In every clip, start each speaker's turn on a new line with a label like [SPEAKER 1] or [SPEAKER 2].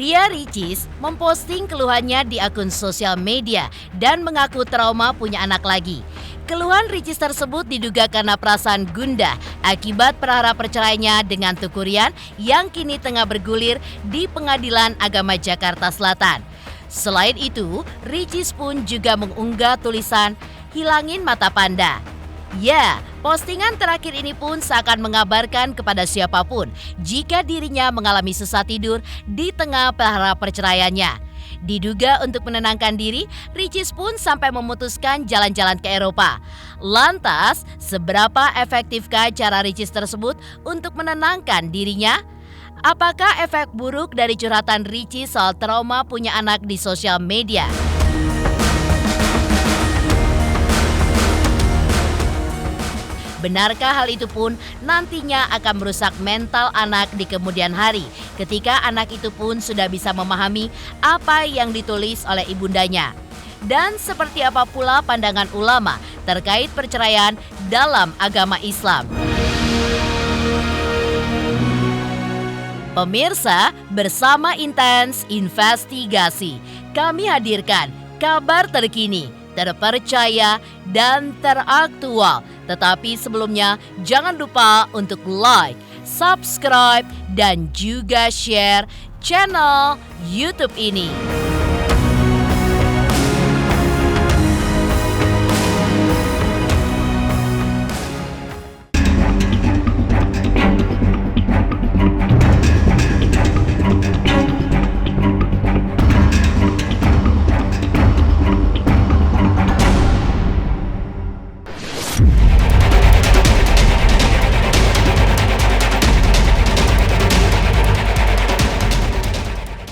[SPEAKER 1] Ria Ricis memposting keluhannya di akun sosial media dan mengaku trauma punya anak lagi. Keluhan Ricis tersebut diduga karena perasaan gundah akibat perkara perceraiannya dengan Tukurian yang kini tengah bergulir di Pengadilan Agama Jakarta Selatan. Selain itu, Ricis pun juga mengunggah tulisan "Hilangin mata panda". Ya, postingan terakhir ini pun seakan mengabarkan kepada siapapun jika dirinya mengalami susah tidur di tengah perkara perceraiannya. Diduga untuk menenangkan diri, Ricis pun sampai memutuskan jalan-jalan ke Eropa. Lantas, seberapa efektifkah cara Ricis tersebut untuk menenangkan dirinya? Apakah efek buruk dari curhatan Ricis soal trauma punya anak di sosial media? Benarkah hal itu pun nantinya akan merusak mental anak di kemudian hari ketika anak itu pun sudah bisa memahami apa yang ditulis oleh ibundanya? Dan seperti apa pula pandangan ulama terkait perceraian dalam agama Islam? Pemirsa, bersama Intens Investigasi, kami hadirkan kabar terkini, terpercaya, dan teraktual. Tetapi sebelumnya, jangan lupa untuk like, subscribe, dan juga share channel YouTube ini.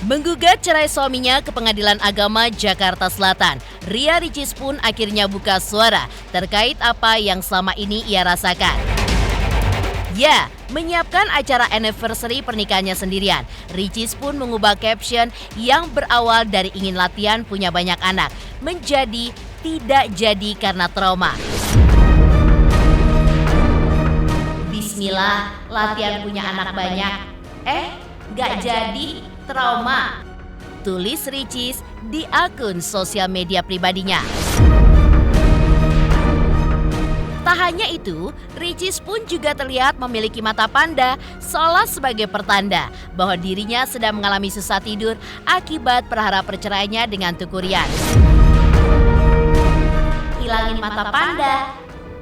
[SPEAKER 1] Menggugat cerai suaminya ke Pengadilan Agama Jakarta Selatan, Ria Ricis pun akhirnya buka suara terkait apa yang selama ini ia rasakan. Ya, menyiapkan acara anniversary pernikahannya sendirian, Ricis pun mengubah caption yang berawal dari ingin latihan punya banyak anak menjadi tidak jadi karena trauma. Bismillah, latihan punya anak banyak. Gak jadi, trauma. Tulis Ricis di akun sosial media pribadinya. Tak hanya itu, Ricis pun juga terlihat memiliki mata panda seolah sebagai pertanda bahwa dirinya sedang mengalami susah tidur akibat perkara perceraiannya dengan Tukurian. Hilangin mata panda,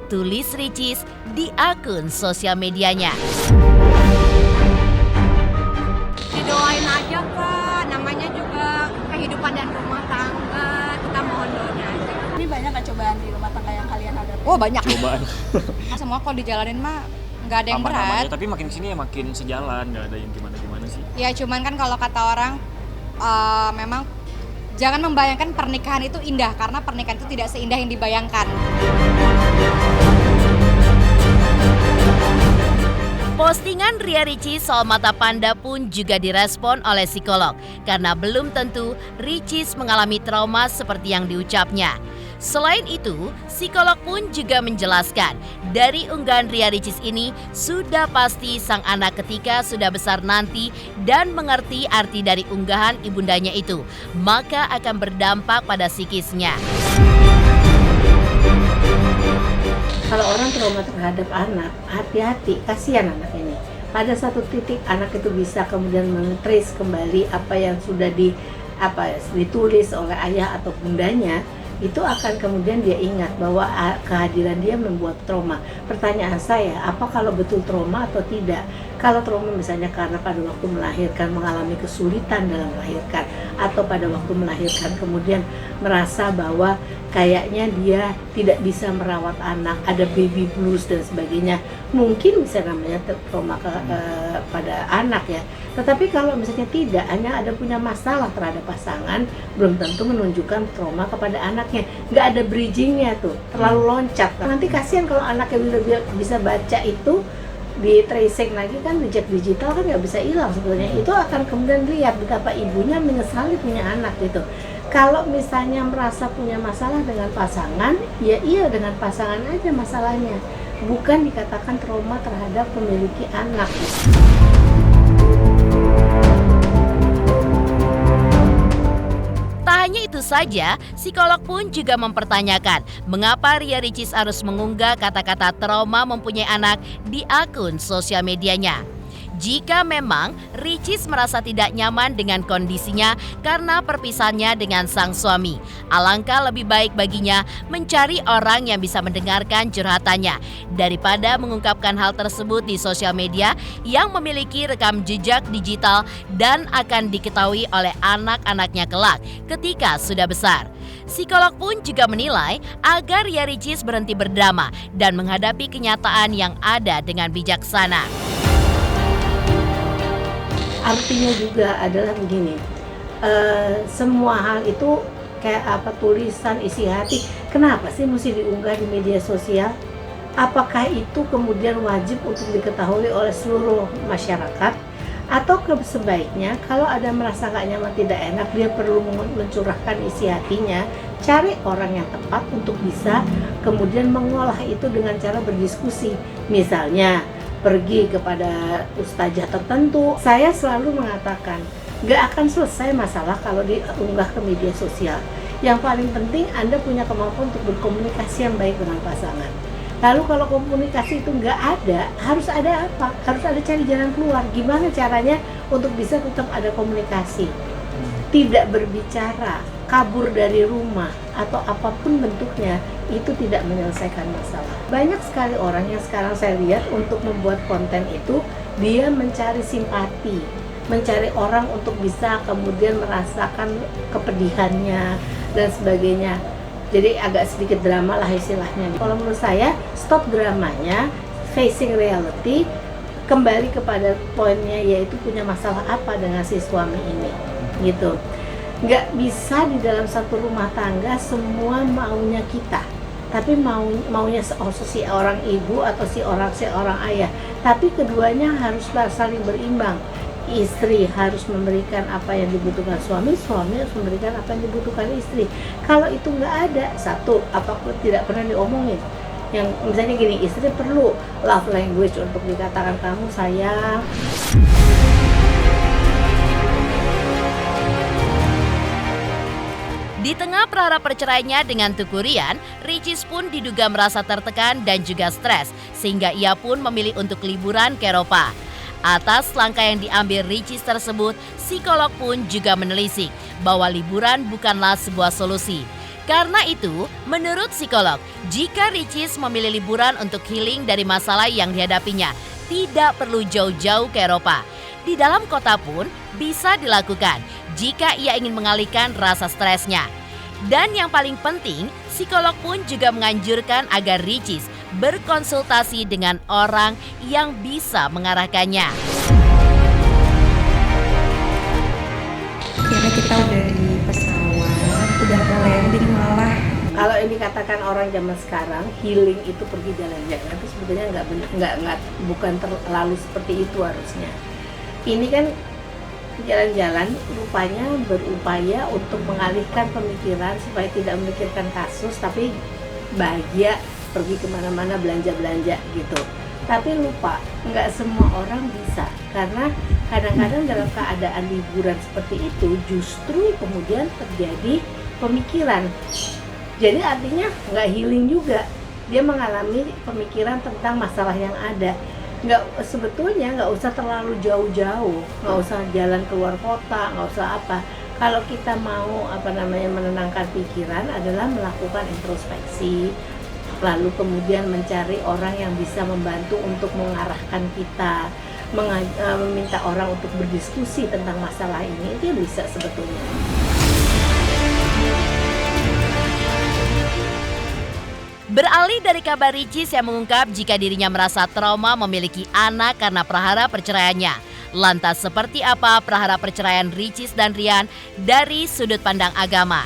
[SPEAKER 1] tulis Ricis di akun sosial medianya.
[SPEAKER 2] Didoain aja Kak, namanya juga kehidupan dan rumah tangga, kita mohon doanya aja.
[SPEAKER 3] Ini banyak kan cobaan di rumah tangga yang kalian hadapi?
[SPEAKER 2] Oh banyak.
[SPEAKER 4] Cobaan.
[SPEAKER 2] Semua kalau dijalanin mah nggak ada yang
[SPEAKER 4] Aman-aman
[SPEAKER 2] berat.
[SPEAKER 4] aja, tapi makin sini ya makin sejalan, nggak ada yang gimana-gimana sih.
[SPEAKER 2] Ya cuman kan kalau kata orang, memang jangan membayangkan pernikahan itu indah, karena pernikahan itu tidak seindah yang dibayangkan.
[SPEAKER 1] Postingan Ria Ricis soal mata panda pun juga direspon oleh psikolog karena belum tentu Ricis mengalami trauma seperti yang diucapnya. Selain itu, psikolog pun juga menjelaskan dari unggahan Ria Ricis ini sudah pasti sang anak ketika sudah besar nanti dan mengerti arti dari unggahan ibundanya itu, maka akan berdampak pada psikisnya.
[SPEAKER 5] Kalau orang trauma terhadap anak, hati-hati, kasihan anak ini. Pada satu titik anak itu bisa kemudian men-trace kembali apa yang sudah ditulis oleh ayah atau bundanya, itu akan kemudian dia ingat bahwa kehadiran dia membuat trauma. Pertanyaan saya, apa kalau betul trauma atau tidak? Kalau trauma misalnya karena pada waktu melahirkan mengalami kesulitan dalam melahirkan, atau pada waktu melahirkan kemudian merasa bahwa kayaknya dia tidak bisa merawat anak, ada baby blues dan sebagainya, mungkin bisa namanya trauma pada anak ya. Tetapi kalau misalnya tidak, hanya ada punya masalah terhadap pasangan, belum tentu menunjukkan trauma kepada anaknya. Nggak ada bridgingnya tuh, terlalu loncat. Nanti kasihan kalau anaknya bisa baca itu, di tracing lagi kan, jejak digital kan nggak bisa hilang sebetulnya. Itu akan kemudian lihat betapa ibunya menyesali punya anak gitu. Kalau misalnya merasa punya masalah dengan pasangan, ya iya dengan pasangan aja masalahnya, bukan dikatakan trauma terhadap memiliki anak.
[SPEAKER 1] hanya itu saja, psikolog pun juga mempertanyakan mengapa Ria Ricis harus mengunggah kata-kata trauma mempunyai anak di akun sosial medianya. Jika memang Ricis merasa tidak nyaman dengan kondisinya karena perpisahannya dengan sang suami, alangkah lebih baik baginya mencari orang yang bisa mendengarkan curhatannya daripada mengungkapkan hal tersebut di sosial media yang memiliki rekam jejak digital dan akan diketahui oleh anak-anaknya kelak ketika sudah besar. Psikolog pun juga menilai agar Ria Ricis berhenti berdrama dan menghadapi kenyataan yang ada dengan bijaksana.
[SPEAKER 5] Artinya juga adalah begini, semua hal itu kayak tulisan isi hati, kenapa sih mesti diunggah di media sosial? Apakah itu kemudian wajib untuk diketahui oleh seluruh masyarakat? Atau sebaiknya kalau ada merasa gak nyaman, tidak enak, dia perlu mencurahkan isi hatinya, cari orang yang tepat untuk bisa kemudian mengolah itu dengan cara berdiskusi. Misalnya pergi kepada ustazah tertentu. Saya selalu mengatakan gak akan selesai masalah kalau diunggah ke media sosial. Yang paling penting Anda punya kemampuan untuk berkomunikasi yang baik dengan pasangan. Lalu kalau komunikasi itu nggak ada, harus ada apa? Harus ada cari jalan keluar. Gimana caranya untuk bisa tetap ada komunikasi? Tidak berbicara, kabur dari rumah, atau apapun bentuknya, itu tidak menyelesaikan masalah. Banyak sekali orang yang sekarang saya lihat untuk membuat konten itu, dia mencari simpati, mencari orang untuk bisa kemudian merasakan kepedihannya dan sebagainya. Jadi agak sedikit drama lah istilahnya. Kalau menurut saya, stop dramanya, facing reality, kembali kepada poinnya, yaitu punya masalah apa dengan si suami ini, gitu. Nggak bisa di dalam satu rumah tangga semua maunya kita, tapi maunya si orang ibu atau si orang ayah. Tapi keduanya harus saling berimbang. Istri harus memberikan apa yang dibutuhkan suami harus memberikan apa yang dibutuhkan istri. Kalau itu nggak ada, satu, apapun tidak pernah diomongin. Yang misalnya gini, istri perlu love language untuk dikatakan kamu sayang.
[SPEAKER 1] Di tengah prahara perceraiannya dengan Teuku Ryan, Ricis pun diduga merasa tertekan dan juga stres, sehingga ia pun memilih untuk liburan ke Eropa. Atas langkah yang diambil Ricis tersebut, psikolog pun juga menelisik bahwa liburan bukanlah sebuah solusi. Karena itu, menurut psikolog, jika Ricis memilih liburan untuk healing dari masalah yang dihadapinya, tidak perlu jauh-jauh ke Eropa. Di dalam kota pun bisa dilakukan jika ia ingin mengalihkan rasa stresnya. Dan yang paling penting, psikolog pun juga menganjurkan agar Ricis berkonsultasi dengan orang yang bisa mengarahkannya.
[SPEAKER 3] Kira kita udah di pesawat, udah mau landing malah.
[SPEAKER 5] Kalau yang dikatakan orang zaman sekarang, healing itu pergi jalan-jalan, itu sebetulnya bukan terlalu seperti itu harusnya. Ini kan jalan-jalan rupanya berupaya untuk mengalihkan pemikiran supaya tidak memikirkan kasus, tapi bahagia, pergi kemana-mana, belanja-belanja gitu. Tapi lupa, nggak semua orang bisa, karena kadang-kadang dalam keadaan liburan seperti itu justru kemudian terjadi pemikiran. Jadi artinya nggak healing juga, dia mengalami pemikiran tentang masalah yang ada. Sebetulnya nggak usah terlalu jauh-jauh, nggak usah jalan keluar kota, nggak usah apa. Kalau kita mau menenangkan pikiran adalah melakukan introspeksi, lalu kemudian mencari orang yang bisa membantu untuk mengarahkan kita, meminta orang untuk berdiskusi tentang masalah ini, itu bisa sebetulnya.
[SPEAKER 1] Beralih dari kabar Ricis yang mengungkap jika dirinya merasa trauma memiliki anak karena prahara perceraiannya. Lantas seperti apa prahara perceraian Ricis dan Ryan dari sudut pandang agama?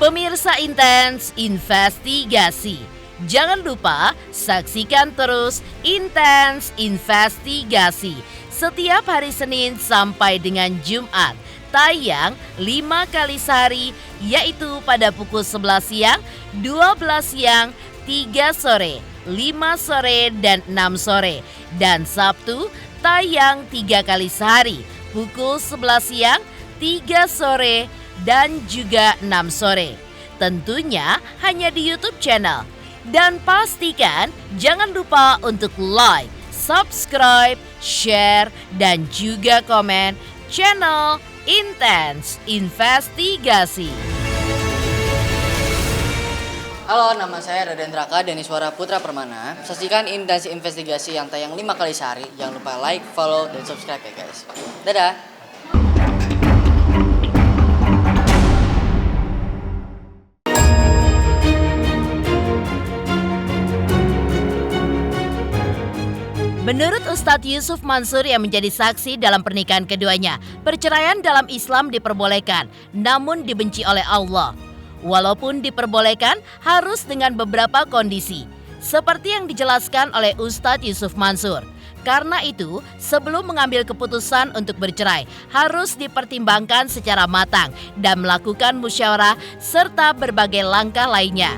[SPEAKER 1] Pemirsa Intens Investigasi, jangan lupa saksikan terus Intens Investigasi setiap hari Senin sampai dengan Jumat. Tayang 5 kali sehari, yaitu pada pukul 11 siang, 12 siang, 3 sore, 5 sore, dan 6 sore. Dan Sabtu tayang 3 kali sehari, pukul 11 siang, 3 sore, dan juga 6 sore. Tentunya hanya di YouTube channel. Dan pastikan jangan lupa untuk like, subscribe, share, dan juga komen channel Intens Investigasi.
[SPEAKER 6] Halo, nama saya Raden Raka Deniswara Putra Permana. Saksikan Intens Investigasi yang tayang 5 kali sehari. Jangan lupa like, follow, dan subscribe ya guys. Dadah!
[SPEAKER 1] Menurut Ustadz Yusuf Mansur yang menjadi saksi dalam pernikahan keduanya, perceraian dalam Islam diperbolehkan, namun dibenci oleh Allah. Walaupun diperbolehkan, harus dengan beberapa kondisi, seperti yang dijelaskan oleh Ustadz Yusuf Mansur. Karena itu, sebelum mengambil keputusan untuk bercerai, harus dipertimbangkan secara matang dan melakukan musyawarah serta berbagai langkah lainnya.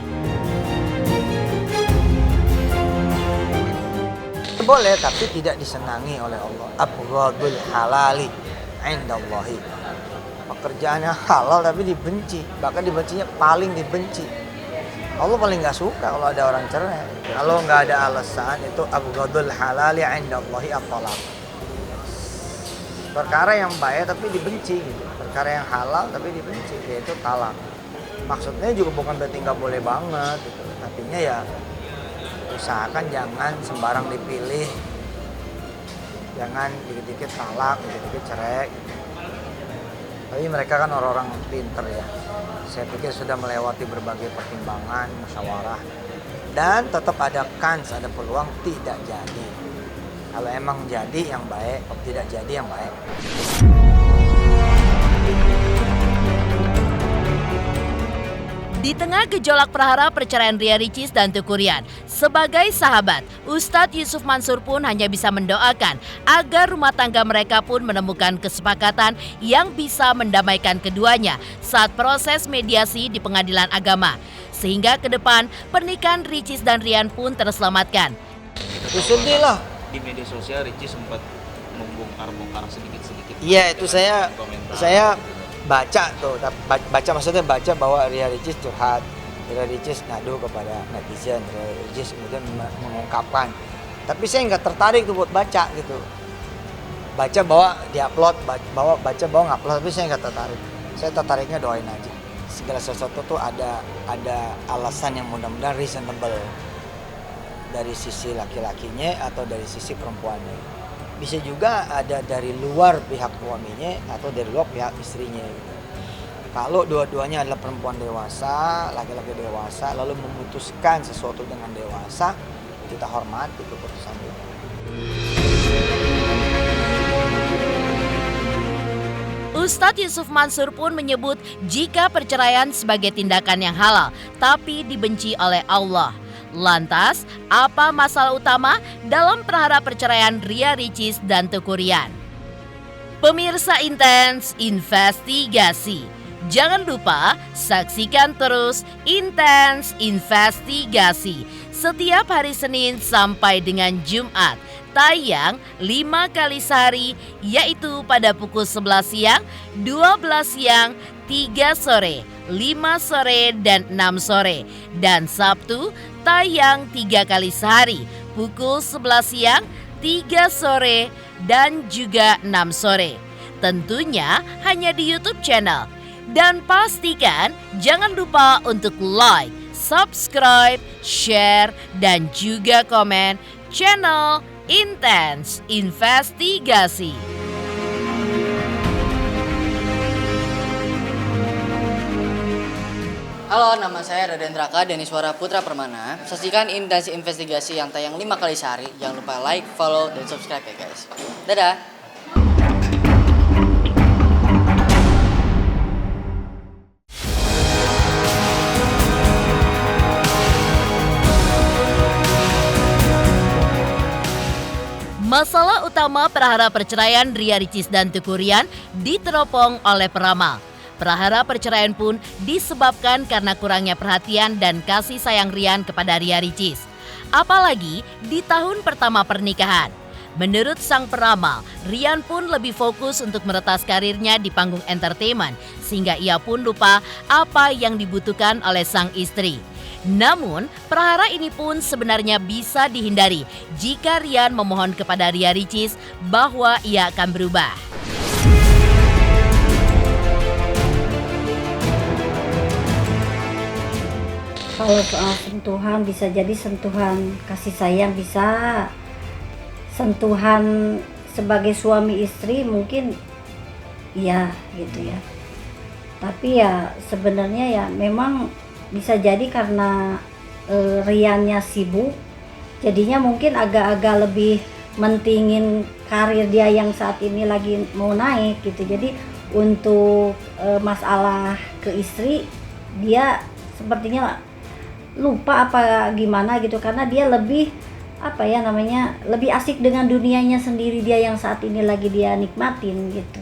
[SPEAKER 7] Boleh, tapi tidak disenangi oleh Allah. Abghadul halali indallahi. Pekerjaannya halal tapi dibenci, bahkan dibencinya paling dibenci. Allah paling nggak suka kalau ada orang cerai. Kalau nggak ada alasan, itu abghadul halali indallahi at-talaq. Perkara yang baik tapi dibenci gitu. Perkara yang halal tapi dibenci, yaitu talak. Maksudnya juga bukan berarti nggak boleh banget gitu. Artinya ya usahakan jangan sembarang dipilih, jangan dikit-dikit talak, dikit-dikit cerai gitu. Tapi mereka kan orang-orang pinter ya, saya pikir sudah melewati berbagai pertimbangan, musyawarah, dan tetap ada kans, ada peluang tidak jadi. Kalau emang jadi yang baik, kalau tidak jadi yang baik.
[SPEAKER 1] Di tengah gejolak perhara perceraian Ria Ricis dan Teuku Ryan, sebagai sahabat, Ustadz Yusuf Mansur pun hanya bisa mendoakan agar rumah tangga mereka pun menemukan kesepakatan yang bisa mendamaikan keduanya saat proses mediasi di pengadilan agama. Sehingga ke depan pernikahan Ricis dan Ryan pun terselamatkan.
[SPEAKER 7] Sedih lah.
[SPEAKER 4] Di media sosial Ricis sempat membongkar sedikit-sedikit.
[SPEAKER 7] Iya, itu saya baca tuh, maksudnya baca bahwa Ria Ricis curhat, Ria Ricis ngadu kepada netizen, Ria Ricis kemudian mengungkapkan. Tapi saya nggak tertarik tuh buat baca gitu. Baca bahwa diupload, baca bahwa ngupload, tapi saya nggak tertarik. Saya tertariknya doain aja. Segala sesuatu tuh ada alasan yang mudah-mudahan reasonable dari sisi laki-lakinya atau dari sisi perempuannya. Bisa juga ada dari luar pihak suaminya atau dari luar pihak istrinya. Kalau dua-duanya adalah perempuan dewasa, laki-laki dewasa, lalu memutuskan sesuatu dengan dewasa, kita hormati keputusan itu.
[SPEAKER 1] Ustadz Yusuf Mansur pun menyebut jika perceraian sebagai tindakan yang halal, tapi dibenci oleh Allah. Lantas, apa masalah utama dalam perhara perceraian Ria Ricis dan Teuku Ryan? Pemirsa Intens Investigasi, jangan lupa saksikan terus Intens Investigasi setiap hari Senin sampai dengan Jumat. Tayang 5 kali sehari, yaitu pada pukul 11 siang, 12 siang, 3 sore, 5 sore, dan 6 sore. Dan Sabtu tayang 3 kali sehari, pukul 11 siang, 3 sore, dan juga 6 sore. Tentunya hanya di YouTube channel. Dan pastikan jangan lupa untuk like, subscribe, share, dan juga komen channel Intens Investigasi.
[SPEAKER 6] Halo, nama saya Raden Raka Deniswara Putra Permana. Saksikan Intens Investigasi yang tayang 5 kali sehari. Jangan lupa like, follow, dan subscribe ya guys. Dadah!
[SPEAKER 1] Masalah utama perhara perceraian Ria Ricis dan Teuku Ryan diteropong oleh peramal. Perhara perceraian pun disebabkan karena kurangnya perhatian dan kasih sayang Ryan kepada Ria Ricis. Apalagi di tahun pertama pernikahan. Menurut sang peramal, Rian pun lebih fokus untuk meretas karirnya di panggung entertainment, sehingga ia pun lupa apa yang dibutuhkan oleh sang istri. Namun, perhara ini pun sebenarnya bisa dihindari jika Rian memohon kepada Ria Ricis bahwa ia akan berubah.
[SPEAKER 3] Kalau soal sentuhan bisa jadi sentuhan kasih sayang, bisa sentuhan sebagai suami istri mungkin ya gitu ya. Tapi ya sebenarnya ya memang bisa jadi karena Riannya sibuk, jadinya mungkin agak-agak lebih mentingin karir dia yang saat ini lagi mau naik gitu. Jadi untuk masalah ke istri dia sepertinya lupa apa gimana gitu, karena dia lebih lebih asik dengan dunianya sendiri dia yang saat ini lagi dia nikmatin gitu.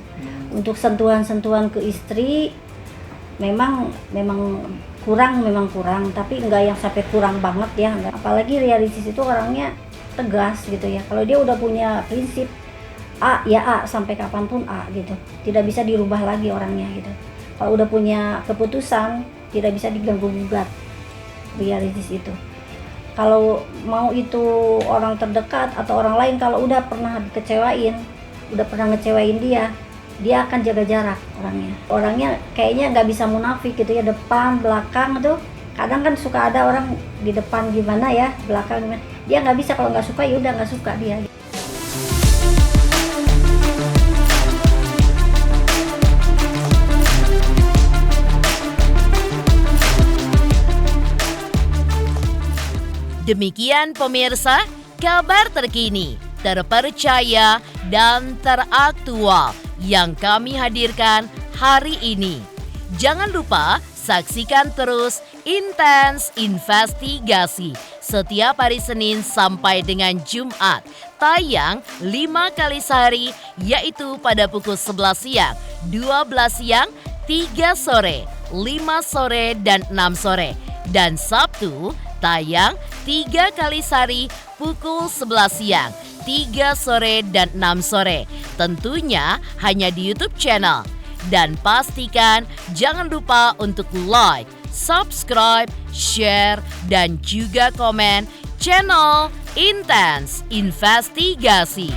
[SPEAKER 3] Untuk sentuhan-sentuhan ke istri memang kurang, tapi enggak yang sampai kurang banget ya. Apalagi Ria Ricis itu orangnya tegas gitu ya. Kalau dia udah punya prinsip A ya A sampai kapanpun A gitu, tidak bisa dirubah lagi orangnya gitu. Kalau udah punya keputusan tidak bisa diganggu gugat Ria Ricis itu. Kalau mau itu orang terdekat atau orang lain, kalau udah pernah dikecewain, udah pernah ngecewain dia akan jaga jarak orangnya. Orangnya kayaknya nggak bisa munafik gitu ya, depan belakang tuh. Kadang kan suka ada orang di depan gimana ya, belakang gimana. Dia nggak bisa, kalau nggak suka ya udah nggak suka dia.
[SPEAKER 1] Demikian pemirsa, kabar terkini, terpercaya, dan teraktual yang kami hadirkan hari ini. Jangan lupa saksikan terus Intens Investigasi setiap hari Senin sampai dengan Jumat. Tayang 5 kali sehari, yaitu pada pukul 11 siang, 12 siang, 3 sore, 5 sore, dan 6 sore. Dan Sabtu tayang 3 kali sehari pukul 11 siang, 3 sore, dan 6 sore. Tentunya hanya di YouTube channel. Dan pastikan jangan lupa untuk like, subscribe, share, dan juga komen channel Intens Investigasi.